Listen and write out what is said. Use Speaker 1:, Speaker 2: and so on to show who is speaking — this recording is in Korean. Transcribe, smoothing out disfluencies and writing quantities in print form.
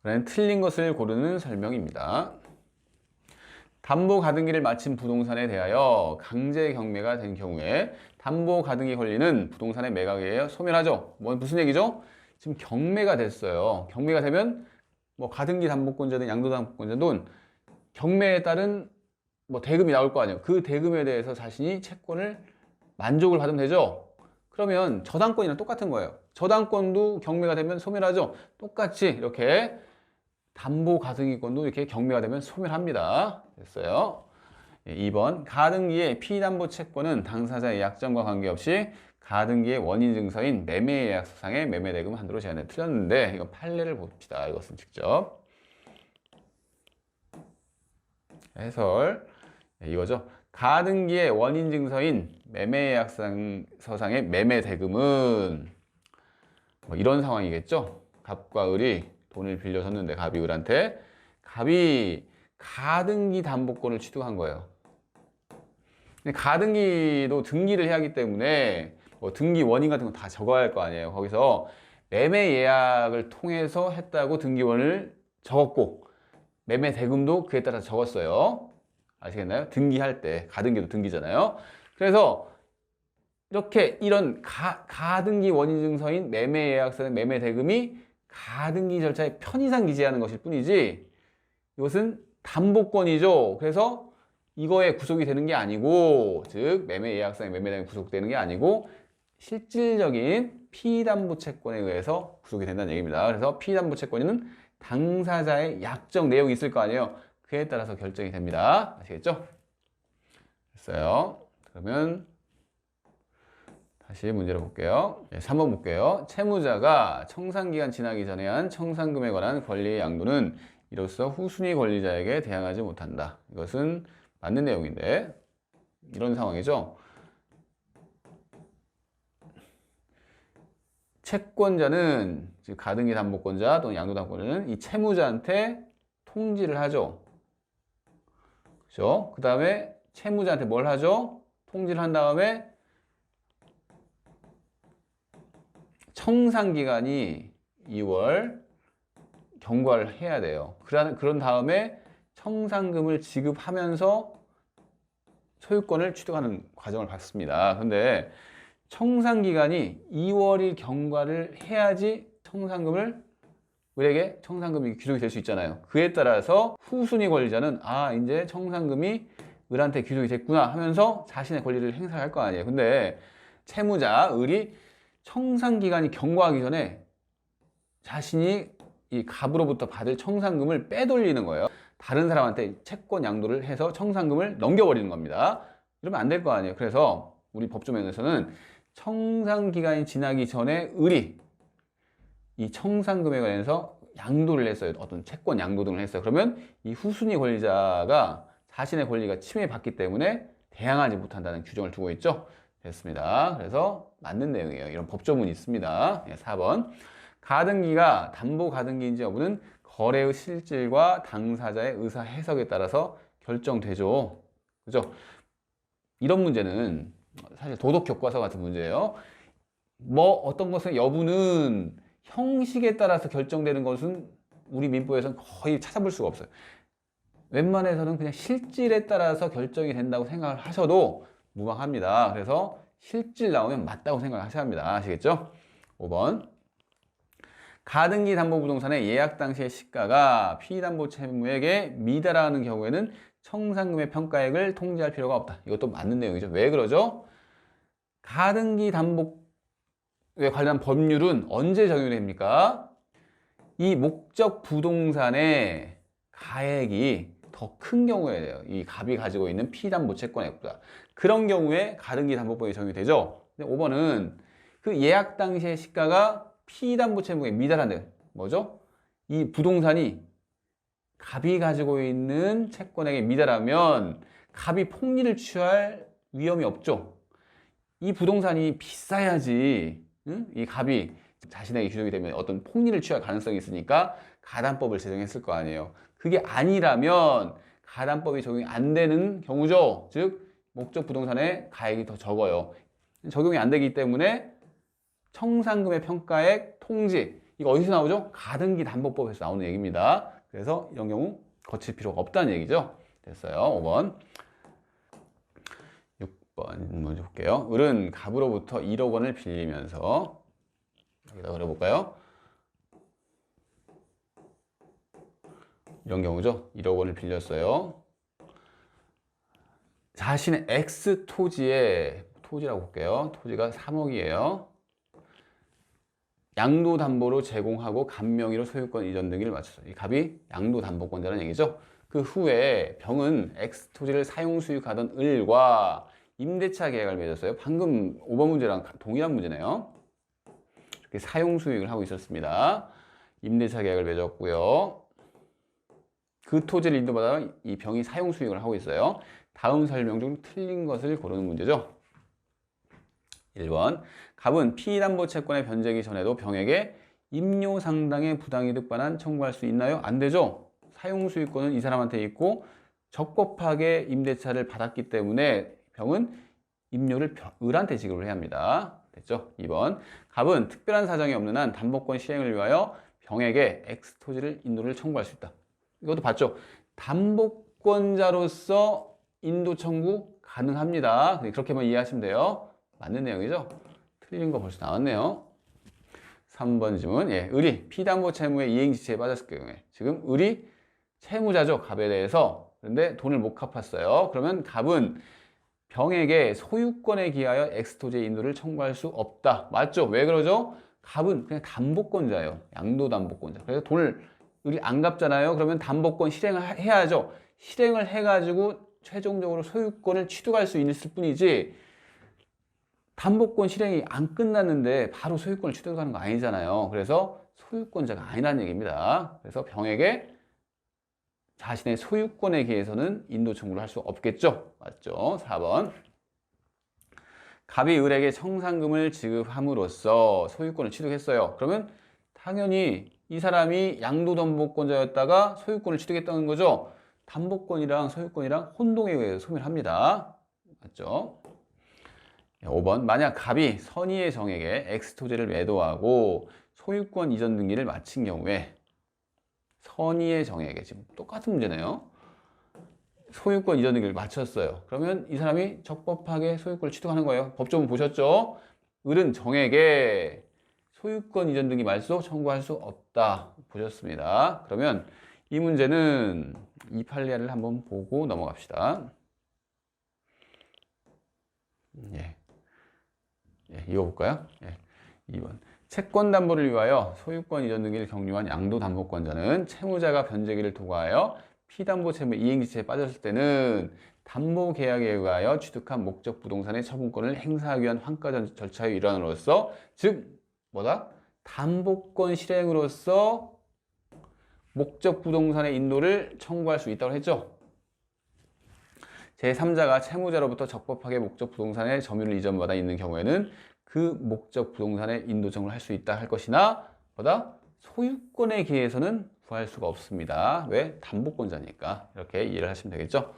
Speaker 1: 그다음에 틀린 것을 고르는 설명입니다. 담보 가등기를 마친 부동산에 대하여 강제 경매가 된 경우에 담보 가등기 권리는 부동산의 매각에 의해 소멸하죠. 무슨 얘기죠? 지금 경매가 됐어요. 경매가 되면 뭐 가등기 담보권자든 양도 담보권자든 경매에 따른 뭐 대금이 나올 거 아니에요. 그 대금에 대해서 자신이 채권을 만족을 받으면 되죠. 그러면 저당권이랑 똑같은 거예요. 저당권도 경매가 되면 소멸하죠. 똑같이 이렇게 담보 가등기권도 이렇게 경매가 되면 소멸합니다. 됐어요. 2번 가등기의 피담보 채권은 당사자의 약정과 관계없이 가등기의 원인 증서인 매매계약서상의 매매대금 한도로 제한해. 틀렸는데 이건 판례를 봅시다. 이것은 직접 해설 이거죠. 가등기의 원인 증서인 매매계약서상의 매매대금은 뭐 이런 상황이겠죠. 갑과 을이 돈을 빌려줬는데 갑이 을한테, 갑이 가등기 담보권을 취득한 거예요. 근데 가등기도 등기를 해야 하기 때문에 뭐 등기 원인 같은 거 다 적어야 할 거 아니에요. 거기서 매매 예약을 통해서 했다고 등기원을 적었고 매매 대금도 그에 따라 적었어요. 아시겠나요? 등기할 때 가등기도 등기잖아요. 그래서 이렇게 이런 가등기 원인 증서인 매매 예약서의 매매 대금이 가등기 절차에 편의상 기재하는 것일 뿐이지 이것은 담보권이죠. 그래서 이거에 구속이 되는 게 아니고, 즉 매매 예약상의 매매대금이 구속되는 게 아니고 실질적인 피담보 채권에 의해서 구속이 된다는 얘기입니다. 그래서 피담보 채권은 당사자의 약정 내용이 있을 거 아니에요. 그에 따라서 결정이 됩니다. 아시겠죠? 됐어요. 그러면 다시 문제를 볼게요. 3번 볼게요. 채무자가 청산기간 지나기 전에 한 청산금에 관한 권리의 양도는 이로써 후순위 권리자에게 대항하지 못한다. 이것은 맞는 내용인데 이런 상황이죠. 채권자는 즉 가등기 담보권자 또는 양도 담보권자는 이 채무자한테 통지를 하죠. 그죠? 그 다음에 채무자한테 뭘 하죠? 통지를 한 다음에 청산기간이 2월 경과를 해야 돼요. 그런 다음에 청산금을 지급하면서 소유권을 취득하는 과정을 받습니다. 그런데 청산기간이 2월이 경과를 해야지 청산금을 을에게 청산금이 귀속이 될 수 있잖아요. 그에 따라서 후순위 권리자는 이제 청산금이 을한테 귀속이 됐구나 하면서 자신의 권리를 행사할 거 아니에요. 근데 채무자 을이 청산기간이 경과하기 전에 자신이 이 갑으로부터 받을 청산금을 빼돌리는 거예요. 다른 사람한테 채권 양도를 해서 청산금을 넘겨버리는 겁니다. 이러면 안 될 거 아니에요. 그래서 우리 법조면에서는 청산기간이 지나기 전에 을이 이 청산금에 관해서 양도를 했어요. 어떤 채권 양도 등을 했어요. 그러면 이 후순위 권리자가 자신의 권리가 침해받기 때문에 대항하지 못한다는 규정을 두고 있죠. 됐습니다. 그래서 맞는 내용이에요. 이런 법조문이 있습니다. 4번. 가등기가 담보 가등기인지 여부는 거래의 실질과 당사자의 의사 해석에 따라서 결정되죠. 그죠? 이런 문제는 사실 도덕 교과서 같은 문제예요. 뭐 어떤 것의 여부는 형식에 따라서 결정되는 것은 우리 민법에서는 거의 찾아볼 수가 없어요. 웬만해서는 그냥 실질에 따라서 결정이 된다고 생각을 하셔도 무방합니다. 그래서 실질 나오면 맞다고 생각을 하셔야 합니다. 아시겠죠? 5번. 가등기 담보부동산의 예약 당시의 시가가 피담보 채무에게 미달하는 경우에는 청산금의 평가액을 통지할 필요가 없다. 이것도 맞는 내용이죠. 왜 그러죠? 가등기 담보에 관련 법률은 언제 적용이 됩니까? 이 목적 부동산의 가액이 더 큰 경우에 돼요. 이 갑이 가지고 있는 피담보 채권액보다. 그런 경우에 가등기 담보법이 적용이 되죠. 근데 5번은 그 예약 당시의 시가가 피담보 채무에 미달한다. 뭐죠? 이 부동산이 갑이 가지고 있는 채권액에 미달하면 갑이 폭리를 취할 위험이 없죠. 이 부동산이 비싸야지 이 갑이 자신에게 귀속이 되면 어떤 폭리를 취할 가능성이 있으니까 가담법을 제정했을 거 아니에요. 그게 아니라면 가담법이 적용이 안 되는 경우죠. 즉 목적 부동산의 가액이 더 적어요. 적용이 안 되기 때문에 청산금의 평가액 통지, 이거 어디서 나오죠? 가등기 담보법에서 나오는 얘기입니다. 그래서 이런 경우 거칠 필요가 없다는 얘기죠. 됐어요. 5번. 6번 먼저 볼게요. 을은 갑으로부터 1억 원을 빌리면서 여기다 그려볼까요? 이런 경우죠. 1억 원을 빌렸어요. 자신의 X 토지라고 볼게요. 토지가 3억이에요. 양도담보로 제공하고 갑명의로 소유권 이전 등기를 마쳤어요. 이 갑이 양도담보권자라는 얘기죠. 그 후에 병은 X 토지를 사용 수익하던 을과 임대차 계약을 맺었어요. 방금 5번 문제랑 동일한 문제네요. 이렇게 사용 수익을 하고 있었습니다. 임대차 계약을 맺었고요. 그 토지를 인도받아 이 병이 사용 수익을 하고 있어요. 다음 설명 중 틀린 것을 고르는 문제죠. 1번. 갑은 피담보 채권의 변제기 전에도 병에게 임료 상당의 부당이득 반환 청구할 수 있나요? 안 되죠. 사용 수익권은 이 사람한테 있고 적법하게 임대차를 받았기 때문에 병은 임료를 을한테 지급을 해야 합니다. 됐죠? 2번. 갑은 특별한 사정이 없는 한 담보권 실행을 위하여 병에게 X 토지를 인도를 청구할 수 있다. 이것도 봤죠? 담보권자로서 인도 청구 가능합니다. 그렇게만 이해하시면 돼요. 맞는 내용이죠? 틀린 거 벌써 나왔네요. 3번 질문. 예, 을이 피담보 채무의 이행지체에 빠졌을 경우에 지금 을이 채무자죠. 갑에 대해서. 그런데 돈을 못 갚았어요. 그러면 갑은 병에게 소유권에 기하여 X토지의 인도를 청구할 수 없다. 맞죠? 왜 그러죠? 갑은 그냥 담보권자예요. 양도담보권자. 그래서 돈을 을이 안 갚잖아요. 그러면 담보권 실행을 해야죠. 실행을 해가지고 최종적으로 소유권을 취득할 수 있을 뿐이지 담보권 실행이 안 끝났는데 바로 소유권을 취득하는 거 아니잖아요. 그래서 소유권자가 아니라는 얘기입니다. 그래서 병에게 자신의 소유권에 기해서는 인도 청구를 할 수 없겠죠. 맞죠? 4번. 갑이 을에게 청산금을 지급함으로써 소유권을 취득했어요. 그러면 당연히 이 사람이 양도담보권자였다가 소유권을 취득했다는 거죠. 담보권이랑 소유권이랑 혼동에 의해서 소멸합니다. 맞죠? 5번. 만약 갑이 선의의 정에게 X토지를 매도하고 소유권 이전 등기를 마친 경우에 선의의 정에게 지금 똑같은 문제네요. 소유권 이전 등기를 마쳤어요. 그러면 이 사람이 적법하게 소유권을 취득하는 거예요. 법조문 보셨죠? 을은 정에게 소유권 이전 등기 말소 청구할 수 없다. 보셨습니다. 그러면 이 문제는 이 판례를 한번 보고 넘어갑시다. 예. 예, 이거 볼까요? 예. 2번. 채권 담보를 위하여 소유권 이전 등기를 경유한 양도담보권자는 채무자가 변제기를 도구하여 피담보 채무 이행지체에 빠졌을 때는 담보 계약에 의하여 취득한 목적 부동산의 처분권을 행사하기 위한 환가 절차의 일환으로서 즉 뭐다? 담보권 실행으로서 목적 부동산의 인도를 청구할 수 있다고 했죠. 제3자가 채무자로부터 적법하게 목적 부동산의 점유를 이전받아 있는 경우에는 그 목적 부동산의 인도 청구를 할 수 있다 할 것이나 보다 소유권에 기해서는 구할 수가 없습니다. 왜? 담보권자니까. 이렇게 이해를 하시면 되겠죠.